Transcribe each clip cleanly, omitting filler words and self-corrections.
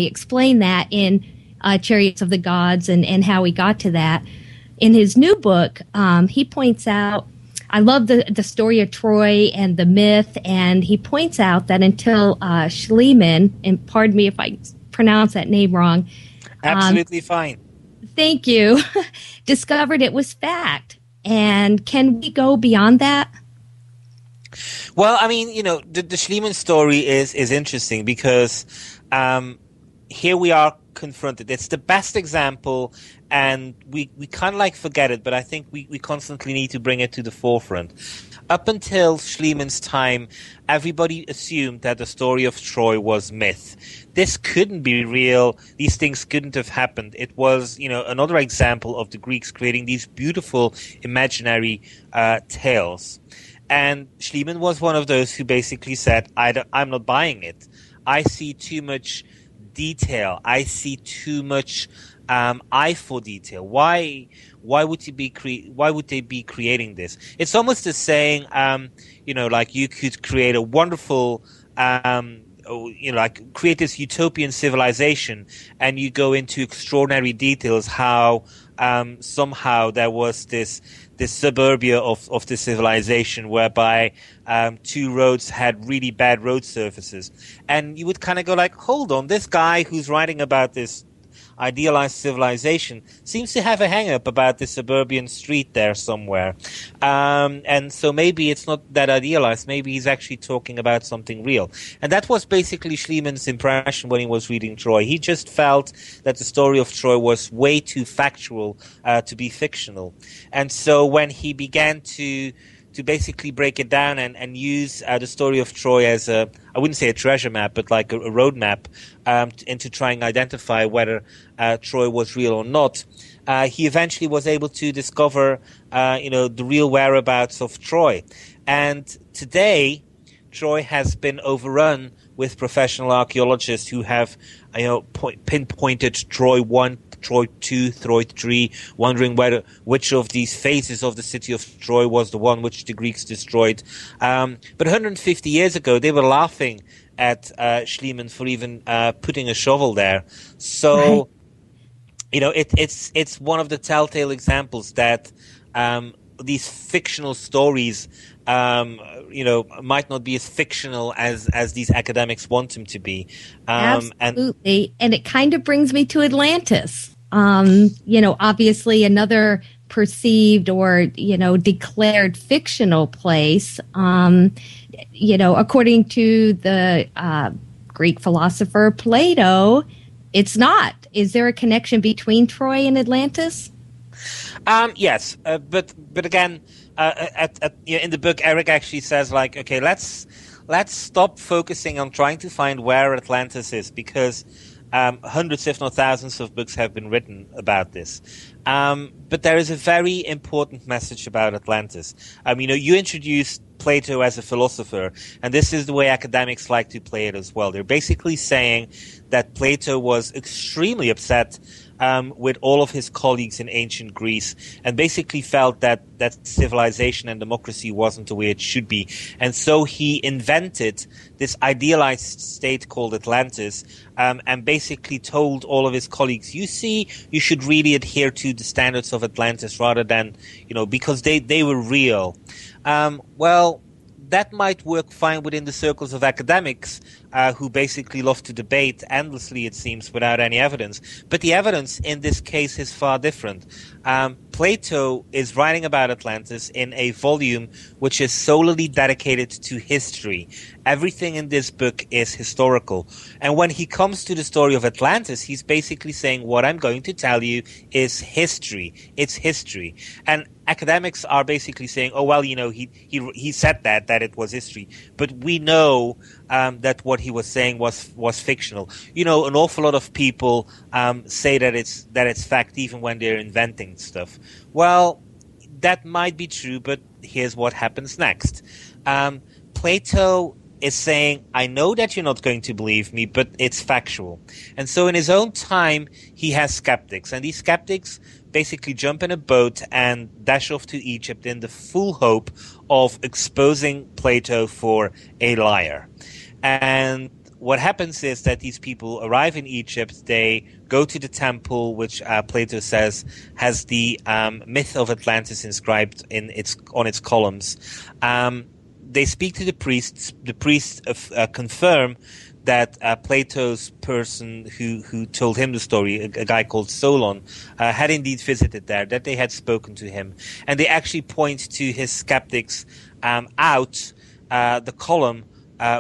explain that in Chariots of the Gods and how he got to that. In his new book, he points out, I love the story of Troy and the myth, and he points out that until Schliemann, and pardon me if I pronounce that name wrong. Absolutely fine. Thank you. Discovered it was fact. And can we go beyond that? Well, I mean, the Schliemann story is interesting because here we are confronted. It's the best example, and we kind of like forget it, but I think we constantly need to bring it to the forefront. Up until Schliemann's time, everybody assumed that the story of Troy was myth. This couldn't be real. These things couldn't have happened. It was, another example of the Greeks creating these beautiful imaginary tales. And Schliemann was one of those who basically said, I'm not buying it. I see too much detail. I see too much eye for detail. Why would they be creating this? It's almost as saying, like you could create a wonderful, create this utopian civilization, and you go into extraordinary details how somehow there was this suburbia of the civilization whereby two roads had really bad road surfaces. And you would kind of go like, hold on, this guy who's writing about this idealized civilization seems to have a hang-up about the suburban street there somewhere. And so maybe it's not that idealized. Maybe he's actually talking about something real. And that was basically Schliemann's impression when he was reading Troy. He just felt that the story of Troy was way too factual to be fictional. And so when he began to basically break it down and use the story of Troy as I wouldn't say a treasure map, but like a road map, and to try and identify whether Troy was real or not. He eventually was able to discover, the real whereabouts of Troy. And today, Troy has been overrun with professional archaeologists who have, pinpointed Troy 1, Troy 2, Troy 3, wondering which of these phases of the city of Troy was the one which the Greeks destroyed. But 150 years ago, they were laughing at Schliemann for even putting a shovel there. So, right. It's one of the telltale examples that these fictional stories might not be as fictional as these academics want them to be. Absolutely. And it kind of brings me to Atlantis. Obviously another perceived or, declared fictional place. According to the Greek philosopher Plato, it's not. Is there a connection between Troy and Atlantis? Yes, but again, in the book, Erich actually says, like, okay, let's stop focusing on trying to find where Atlantis is, because hundreds, if not thousands, of books have been written about this. But there is a very important message about Atlantis. You introduced Plato as a philosopher, and this is the way academics like to play it as well. They're basically saying that Plato was extremely upset with all of his colleagues in ancient Greece, and basically felt that civilization and democracy wasn't the way it should be. And so he invented this idealized state called Atlantis, and basically told all of his colleagues, you should really adhere to the standards of Atlantis rather than, because they were real. Well, that might work fine within the circles of academics who basically love to debate endlessly, it seems, without any evidence. But the evidence in this case is far different. Plato is writing about Atlantis in a volume which is solely dedicated to history. Everything in this book is historical. And when he comes to the story of Atlantis, he's basically saying, what I'm going to tell you is history. It's history. And academics are basically saying, oh, well, he said that it was history. But we know that what he was saying was fictional. An awful lot of people say that it's fact even when they're inventing stuff. Well, that might be true, but here's what happens next. Plato is saying, I know that you're not going to believe me, but it's factual. And so in his own time, he has skeptics. And these skeptics basically jump in a boat and dash off to Egypt in the full hope of exposing Plato for a liar. And what happens is that these people arrive in Egypt. They go to the temple, which Plato says has the myth of Atlantis inscribed on its columns. They speak to the priests. The priests confirm that Plato's person who told him the story, a guy called Solon, had indeed visited there, that they had spoken to him. And they actually point to his skeptics out the column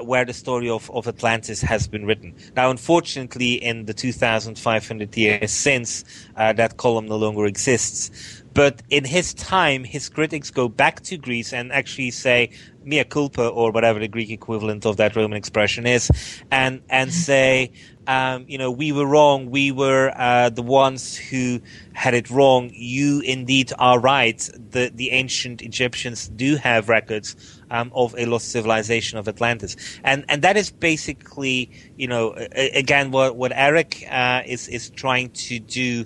where the story of Atlantis has been written. Now, unfortunately, in the 2,500 years since, that column no longer exists. But in his time, his critics go back to Greece and actually say, mea culpa, or whatever the Greek equivalent of that Roman expression is, and say, we were wrong. We were the ones who had it wrong. You indeed are right. The ancient Egyptians do have records of a lost civilization of Atlantis, and that is basically, again, what Erich is trying to do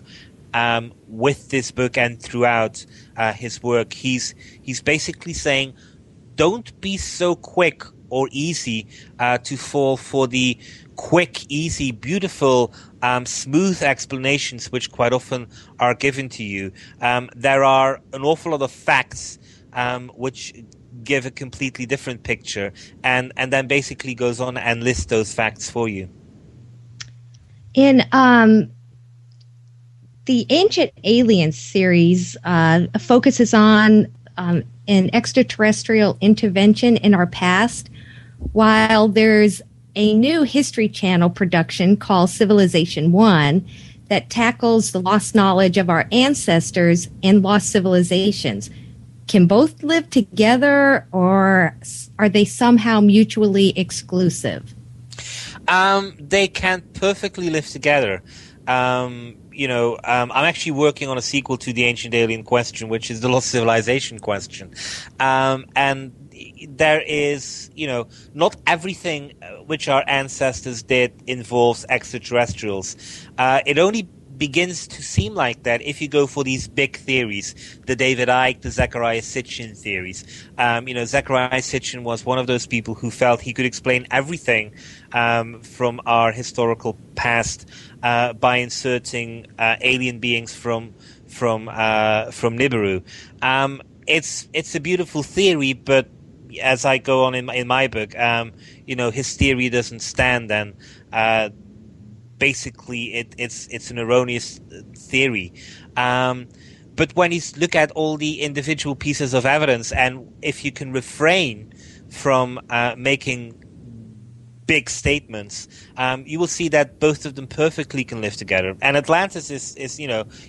with this book and throughout his work. He's basically saying, don't be so quick or easy to fall for the quick, easy, beautiful, smooth explanations which quite often are given to you. There are an awful lot of facts which give a completely different picture, and then basically goes on and lists those facts for you. In the Ancient Aliens series focuses on an extraterrestrial intervention in our past, while there's a new History Channel production called Civilization One that tackles the lost knowledge of our ancestors and lost civilizations. Can both live together, or are they somehow mutually exclusive? They can perfectly live together. I'm actually working on a sequel to the Ancient Alien question, which is the Lost Civilization question. And there is, not everything which our ancestors did involves extraterrestrials. It only begins to seem like that if you go for these big theories, the David Icke, the Zecharia Sitchin theories. Zecharia Sitchin was one of those people who felt he could explain everything from our historical past by inserting alien beings from Nibiru. It's a beautiful theory, but as I go on in my book, his theory doesn't stand, and basically it's an erroneous theory. But when you look at all the individual pieces of evidence, and if you can refrain from making big statements, you will see that both of them perfectly can live together. And Atlantis is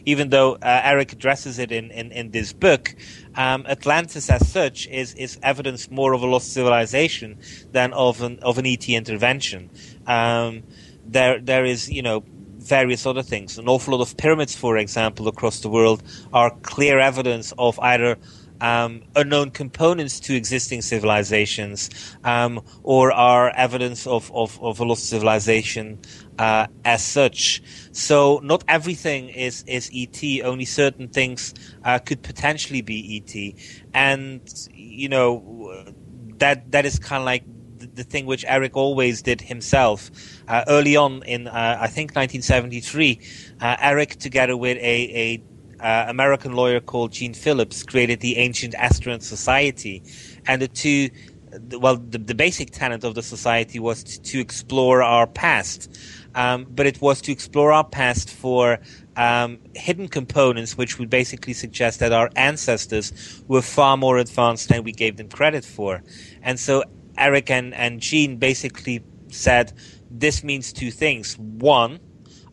even though Erich addresses it in this book, Atlantis as such is evidence more of a lost civilization than of an ET intervention. There is, various other things. An awful lot of pyramids, for example, across the world are clear evidence of either unknown components to existing civilizations, or are evidence of a lost civilization as such. So not everything is ET. Only certain things could potentially be ET, and that is kind of like the thing which Erich always did himself. Early on in, I think, 1973, Erich, together with a American lawyer called Gene Phillips, created the Ancient Astronaut Society. And the basic tenet of the society was to explore our past. But it was to explore our past for hidden components, which would basically suggest that our ancestors were far more advanced than we gave them credit for. And so Erich and Gene basically said this means two things. One,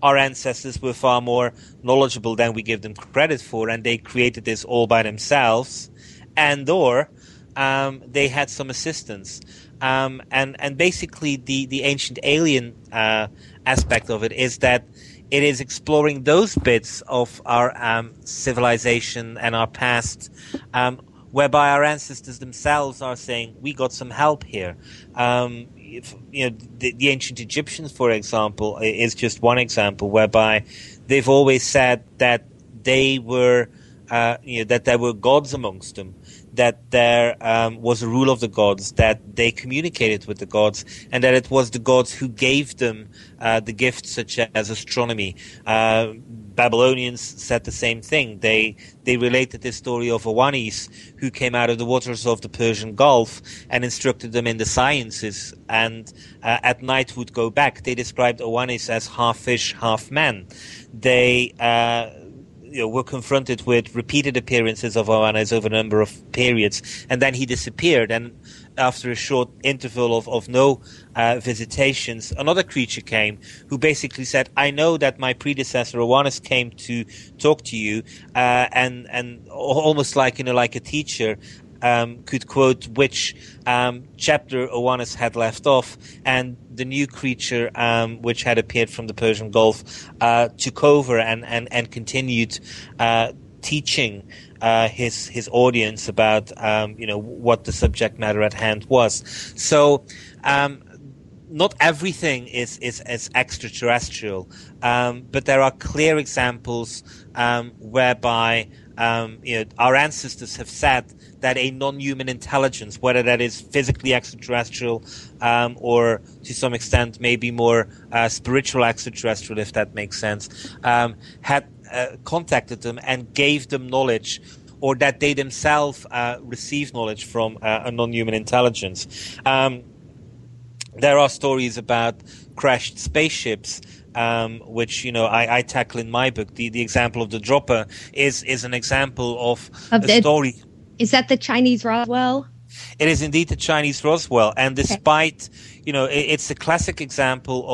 our ancestors were far more knowledgeable than we give them credit for, and they created this all by themselves, and/or they had some assistance. And basically the ancient alien aspect of it is that it is exploring those bits of our civilization and our past, whereby our ancestors themselves are saying, we got some help here. The ancient Egyptians, for example, is just one example whereby they've always said that they were that there were gods amongst them, that there was a rule of the gods, that they communicated with the gods, and that it was the gods who gave them the gifts such as astronomy. Babylonians said the same thing. They related this story of Oannes, who came out of the waters of the Persian Gulf and instructed them in the sciences, and at night would go back. They described Oannes as half fish, half man. They were confronted with repeated appearances of Oannes over a number of periods, and then he disappeared. And after a short interval of no visitations, another creature came who basically said, I know that my predecessor Oannes came to talk to you, and almost like a teacher could quote which chapter Oannes had left off, and the new creature which had appeared from the Persian Gulf took over and continued teaching his audience about what the subject matter at hand was. So not everything is extraterrestrial, but there are clear examples whereby our ancestors have said that a non-human intelligence, whether that is physically extraterrestrial or to some extent maybe more spiritual extraterrestrial, if that makes sense, had contacted them and gave them knowledge, or that they themselves received knowledge from a non-human intelligence. There are stories about crashed spaceships, which I tackle in my book. The example of the dropper is an example of a story. Is that the Chinese Roswell? It is indeed the Chinese Roswell, and despite it's a classic example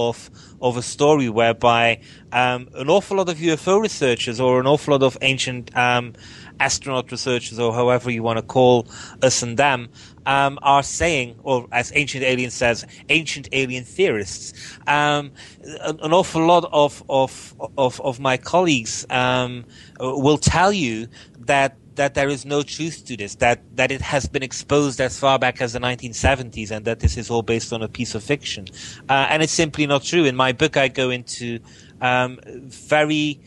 of a story whereby an awful lot of UFO researchers, or an awful lot of ancient astronaut researchers, or however you want to call us and them, are saying, or as Ancient Alien says, ancient alien theorists. An awful lot of my colleagues will tell you that there is no truth to this, that it has been exposed as far back as the 1970s, and that this is all based on a piece of fiction. And it's simply not true. In my book, I go into very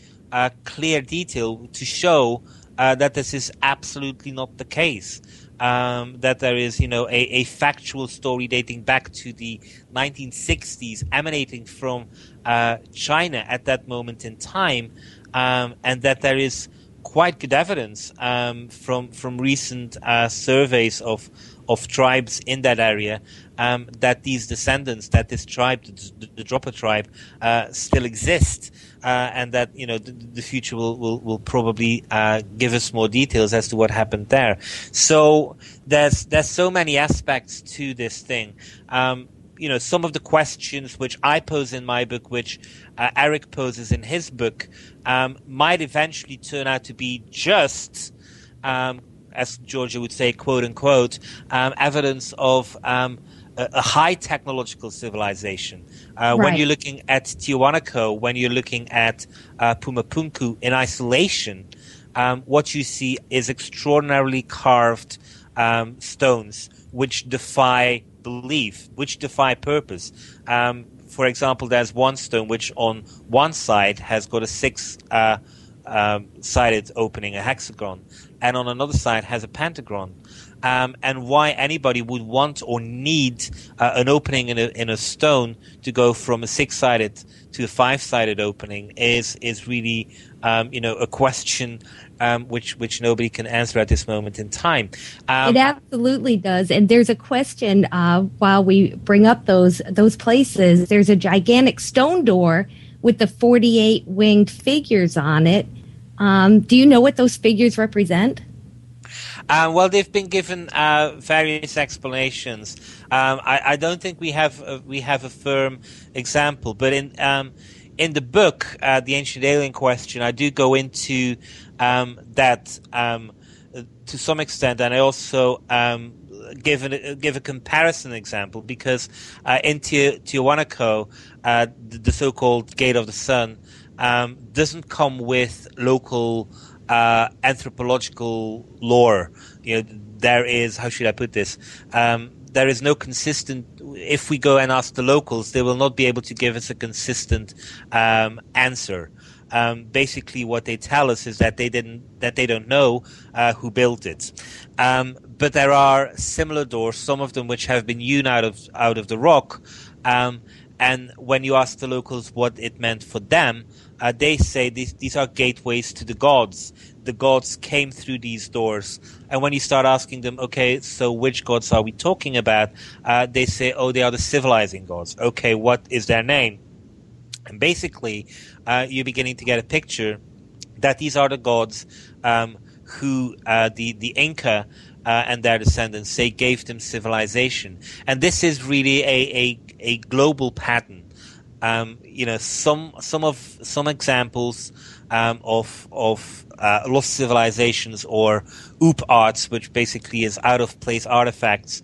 clear detail to show that this is absolutely not the case. That there is, a factual story dating back to the 1960s, emanating from China at that moment in time, and that there is quite good evidence from recent surveys of tribes in that area, that these descendants, that this tribe, the Dropper tribe, still exist, and that the future will probably give us more details as to what happened there. So there's so many aspects to this thing. Some of the questions which I pose in my book, which Erich poses in his book, might eventually turn out to be just, as Georgia would say, quote unquote, evidence of a high technological civilization. Right. When you're looking at Tiwanaku, when you're looking at Pumapunku in isolation, what you see is extraordinarily carved stones which defy belief, which defy purpose. For example, there's one stone which on one side has got a six-sided opening, a hexagon, and on another side has a pentagon. And why anybody would want or need an opening in a stone to go from a six-sided to a five-sided opening is really a question which nobody can answer at this moment in time. It absolutely does. And there's a question while we bring up those places. There's a gigantic stone door with the 48 winged figures on it. Do you know what those figures represent? Well, they've been given various explanations. I don't think we have a firm example, but in the book, The Ancient Alien Question, I do go into that to some extent, and I also give a comparison example, because in Tiwanaku, the so-called Gate of the Sun doesn't come with local anthropological lore. There is, how should I put this? There is no consistent. If we go and ask the locals, they will not be able to give us a consistent answer. basically what they tell us is that they don't know who built it. But there are similar doors, some of them which have been hewn out of the rock. And when you ask the locals what it meant for them, they say these are gateways to the gods. The gods came through these doors. And when you start asking them, okay, so which gods are we talking about? They say, oh, they are the civilizing gods. Okay, what is their name? And basically, you're beginning to get a picture that these are the gods who the Inca and their descendants say gave them civilization. And this is really a global pattern. Some examples of lost civilizations or OOP arts, which basically is out of place artifacts,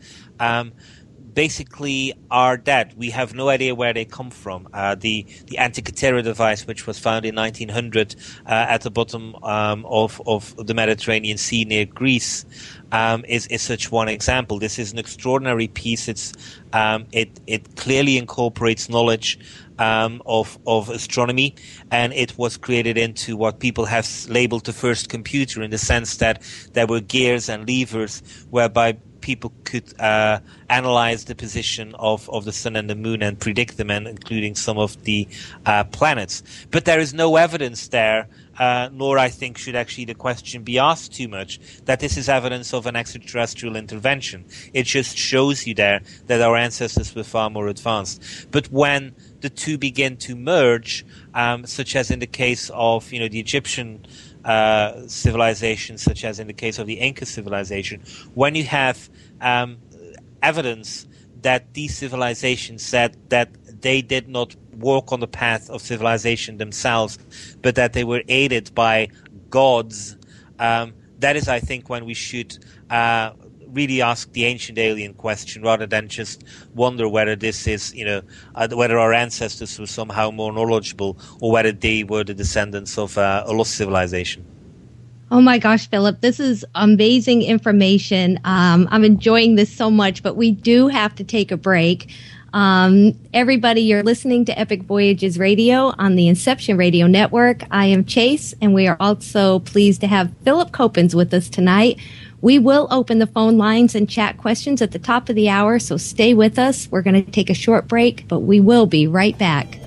basically are dead. We have no idea where they come from. The Antikythera device, which was found in 1900 at the bottom of the Mediterranean Sea near Greece, is such one example. This is an extraordinary piece. It clearly incorporates knowledge of astronomy, and it was created into what people have labeled the first computer, in the sense that there were gears and levers whereby people could analyze the position of the sun and the moon and predict them, and including some of the planets. But there is no evidence there, nor I think should actually the question be asked too much, that this is evidence of an extraterrestrial intervention. It just shows you there that our ancestors were far more advanced. But when the two begin to merge, such as in the case of the Egyptian civilization, such as in the case of the Inca civilization, when you have evidence that these civilizations said that they did not walk on the path of civilization themselves, but that they were aided by gods, that is, I think, when we should really ask the ancient alien question, rather than just wonder whether this is, whether our ancestors were somehow more knowledgeable, or whether they were the descendants of a lost civilization. Oh my gosh, Philip, this is amazing information. I'm enjoying this so much, but we do have to take a break. Everybody, you're listening to Epic Voyages Radio on the Inception Radio Network. I am Chase, and we are also pleased to have Philip Coppens with us tonight. We will open the phone lines and chat questions at the top of the hour, so stay with us. We're going to take a short break, but we will be right back.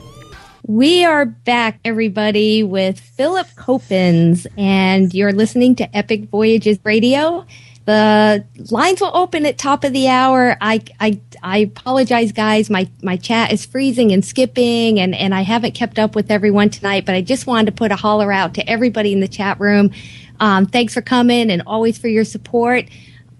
We are back, everybody, with Philip Coppens, and you're listening to Epic Voyages Radio. The lines will open at top of the hour. I apologize, guys. My chat is freezing and skipping, and I haven't kept up with everyone tonight, but I just wanted to put a holler out to everybody in the chat room. Thanks for coming and always for your support.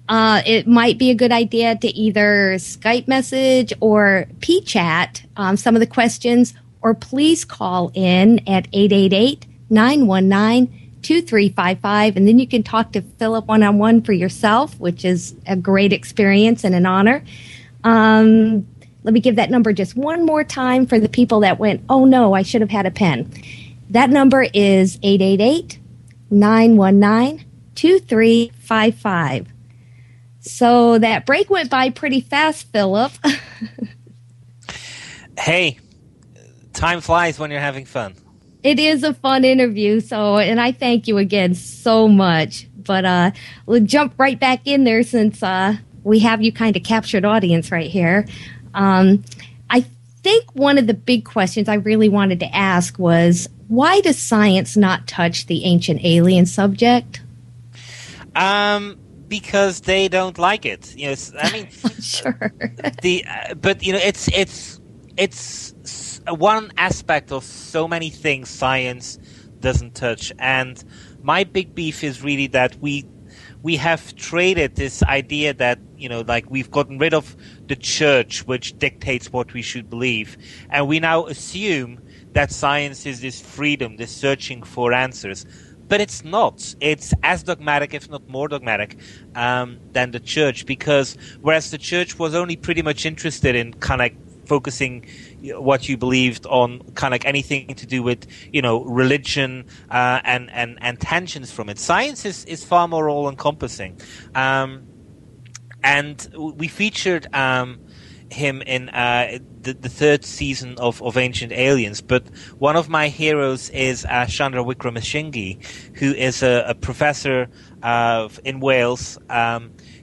It might be a good idea to either Skype message or P-chat some of the questions, or please call in at 888-919-2355, and then you can talk to Philip one-on-one for yourself, which is a great experience and an honor. Let me give that number just one more time for the people that went, oh no, I should have had a pen. That number is 888-919-2355. So that break went by pretty fast, Philip. Hey, time flies when you're having fun. It is a fun interview, and I thank you again so much. But we'll jump right back in there since we have you kind of captured audience right here. I think one of the big questions I really wanted to ask was, why does science not touch the ancient alien subject? Because they don't like it. I mean, sure. But it's one aspect of so many things science doesn't touch, and my big beef is really that we have traded this idea that we've gotten rid of the church, which dictates what we should believe, and we now assume that science is this freedom, this searching for answers. But it's not. It's as dogmatic, if not more dogmatic, than the church, because whereas the church was only pretty much interested in kind of focusing what you believed on kind of anything to do with religion and tensions from it, science is far more all encompassing. And we featured him in the third season of Ancient Aliens, but one of my heroes is Chandra Wickramasinghe, who is a professor in Wales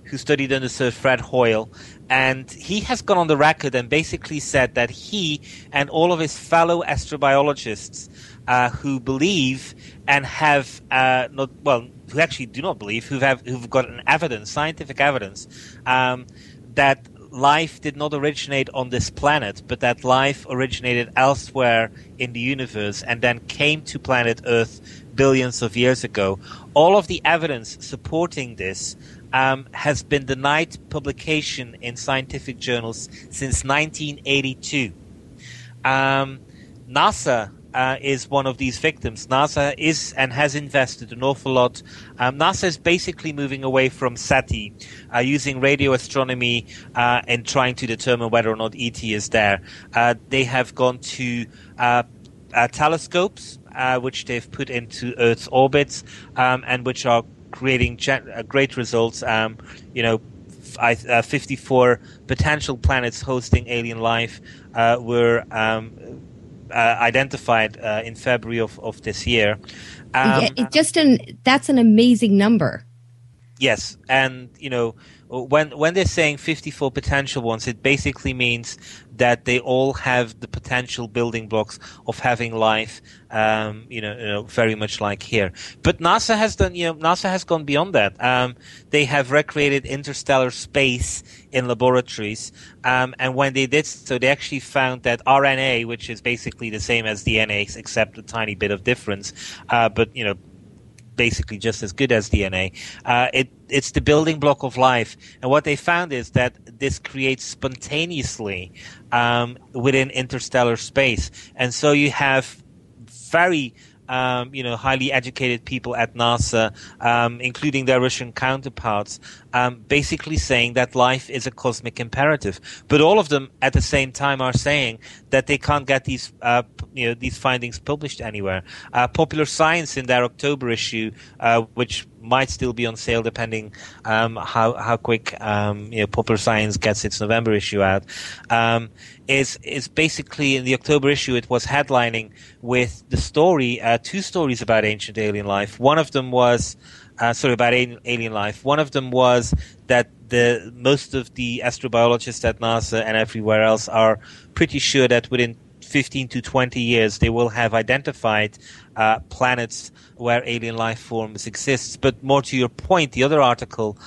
who studied under Sir Fred Hoyle, and he has gone on the record and basically said that he and all of his fellow astrobiologists who believe and have who actually do not believe, who've got an evidence, scientific evidence, that life did not originate on this planet, but that life originated elsewhere in the universe and then came to planet Earth billions of years ago. All of the evidence supporting this has been denied publication in scientific journals since 1982. NASA is one of these victims. NASA is and has invested an awful lot. NASA is basically moving away from SETI, using radio astronomy and trying to determine whether or not ET is there. They have gone to telescopes, which they've put into Earth's orbits, and which are creating great results. 54 potential planets hosting alien life were identified in February of this year. That's an amazing number. Yes, and when they're saying 54 potential ones, it basically means that they all have the potential building blocks of having life, very much like here. But NASA has gone beyond that. They have recreated interstellar space in laboratories, and when they did so, they actually found that RNA, which is basically the same as DNA except a tiny bit of difference, but basically just as good as DNA. It's the building block of life. And what they found is that this creates spontaneously within interstellar space. And so you have very highly educated people at NASA, including their Russian counterparts, basically saying that life is a cosmic imperative. But all of them at the same time are saying that they can't get these findings published anywhere. Popular Science in their October issue, which might still be on sale depending how quick Popular Science gets its November issue out, is basically in the October issue it was headlining with the story, two stories about ancient alien life. One of them was about alien life. One of them was that most of the astrobiologists at NASA and everywhere else are pretty sure that within 15 to 20 years they will have identified planets where alien life forms exist. But more to your point, the other article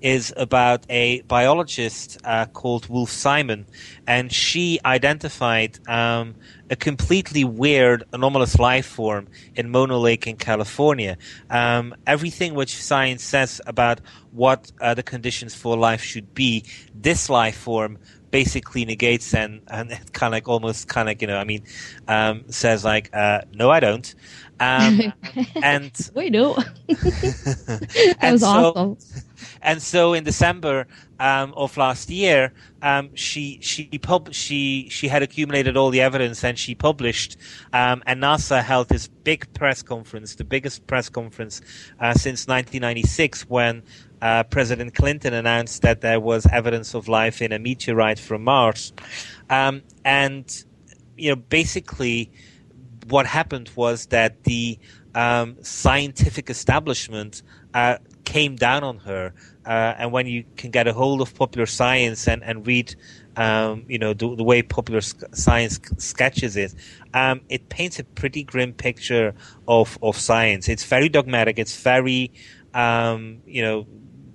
is about a biologist called Wolf Simon, and she identified a completely weird, anomalous life form in Mono Lake in California. Everything which science says about what the conditions for life should be, this life form basically negates and says like, no, I don't. And wait, no. That was awesome. And so in December of last year, she had accumulated all the evidence and she published, and NASA held this big press conference, the biggest press conference since 1996, when President Clinton announced that there was evidence of life in a meteorite from Mars. Basically what happened was that the scientific establishment came down on her, and when you can get a hold of Popular Science and read the way Popular Science sketches it, it paints a pretty grim picture of science. It's very dogmatic. It's very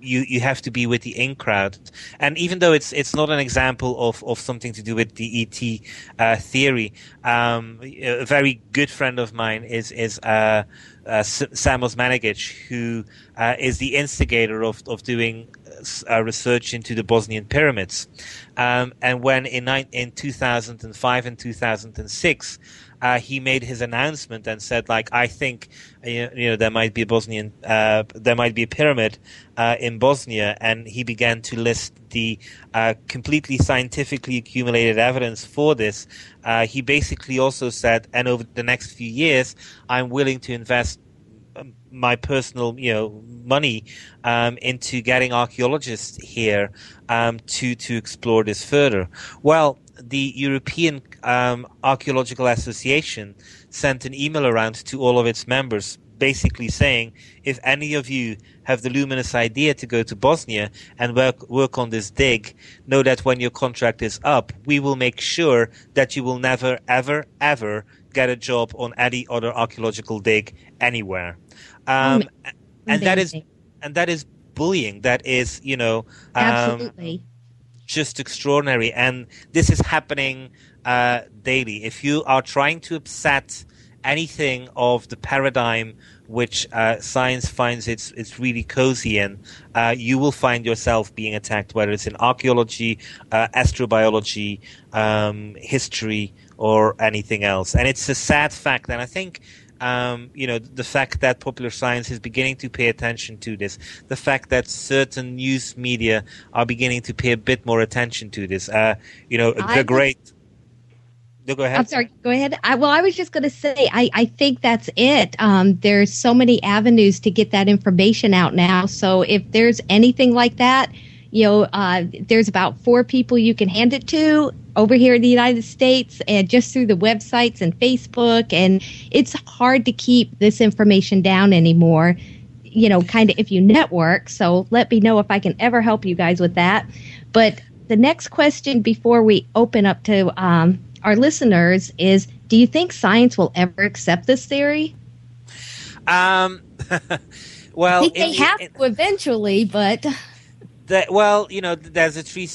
you have to be with the in crowd. And even though it's not an example of something to do with the ET theory, a very good friend of mine is Sam Osmanagich, who is the instigator of doing research into the Bosnian pyramids. And when in 2005 and 2006, he made his announcement and said, like, I think there might be a pyramid in Bosnia, and he began to list the completely scientifically accumulated evidence for this. He basically also said, and over the next few years, I'm willing to invest my personal, money into getting archaeologists here to explore this further. Well, the European Archaeological Association sent an email around to all of its members, basically saying, if any of you have the luminous idea to go to Bosnia and work on this dig, know that when your contract is up, we will make sure that you will never, ever, ever get a job on any other archaeological dig anywhere. And that is bullying. That is, absolutely just extraordinary. And this is happening daily. If you are trying to upset anything of the paradigm which science finds it's really cozy in, you will find yourself being attacked, whether it's in archaeology, astrobiology, history, or anything else. And it's a sad fact. And I think, the fact that popular science is beginning to pay attention to this, the fact that certain news media are beginning to pay a bit more attention to this, the great... No, go ahead. I'm sorry. Go ahead. I was just going to say, I think that's it. There's so many avenues to get that information out now. So if there's anything like that, there's about 4 people you can hand it to over here in the United States, and just through the websites and Facebook. And it's hard to keep this information down anymore, kind of if you network. So let me know if I can ever help you guys with that. But the next question before we open up to our listeners is, do you think science will ever accept this theory? Well, they have to eventually, but there's a three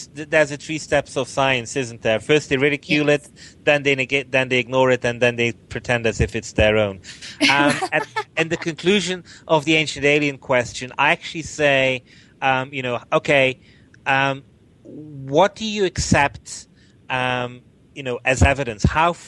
steps of science, isn't there? First they ridicule it, then they negate, then they ignore it, and then they pretend as if it's their own. And the conclusion of the ancient alien question, I actually say, what do you accept? As evidence?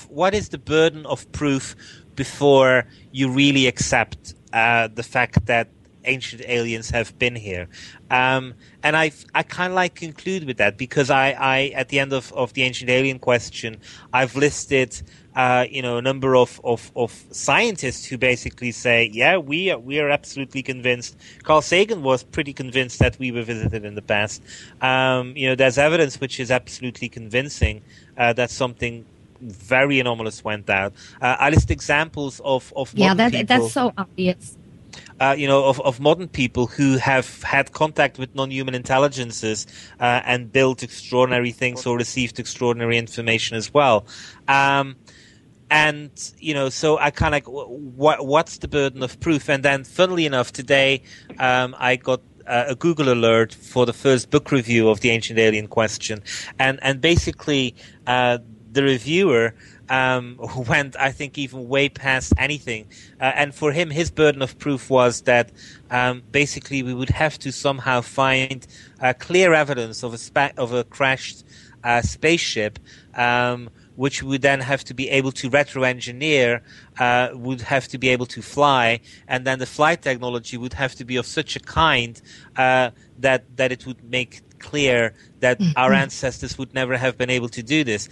What is the burden of proof before you really accept the fact that ancient aliens have been here? And I kind of conclude with that, because I at the end of the ancient alien question, I've listed a number of scientists who basically say, yeah, we are absolutely convinced. Carl Sagan was pretty convinced that we were visited in the past. There's evidence which is absolutely convincing that something very anomalous went down. I list examples of modern people. That's so obvious. Of modern people who have had contact with non-human intelligences and built extraordinary things or received extraordinary information as well. So I kind of what's the burden of proof? And then, funnily enough, today I got a Google alert for the first book review of the ancient alien question, and basically the reviewer went, I think, even way past anything. And for him, his burden of proof was that basically we would have to somehow find clear evidence of a crashed spaceship, which we would then have to be able to retro-engineer, would have to be able to fly, and then the flight technology would have to be of such a kind that it would make clear that our ancestors would never have been able to do this.